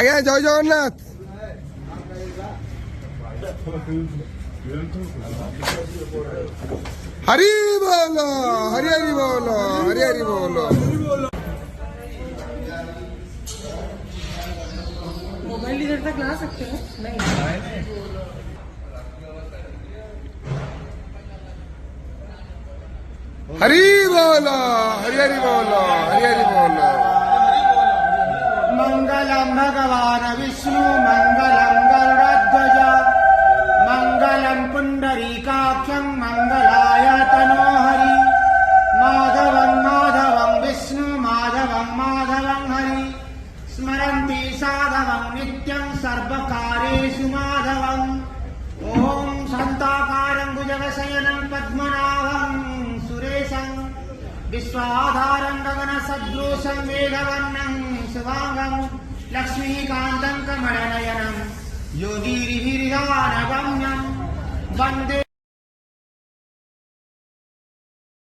আগে জয় জগন্নাথ। हरी बोलो, हरी हरी बोलो, हरी हरी बोलो। मोबाइल इधर तक ला सकते हो? नहीं। हरी बोलो, हरी हरी बोलो, हरी हरी बोलो। मंगलम भगवान विष्णु मंगलम गरुड़ध्वज मंगलम पुंडरीकाक्षं मंगलाय तनोहरि माधवं माधवं विष्णु माधवं माधवं हरि स्मरन्ति साधवं नित्यं सर्वकारेषु माधवम् ओम शान्ताकारं भुजगशयनं पद्मनाभं सुरेशं विश्वाधारं गगनसदृशं मेघवर्णं शुभांगं लक्ष्मीकान्तं कमलनयनं योगिभिर्ध्यानगम्यं वन्दे।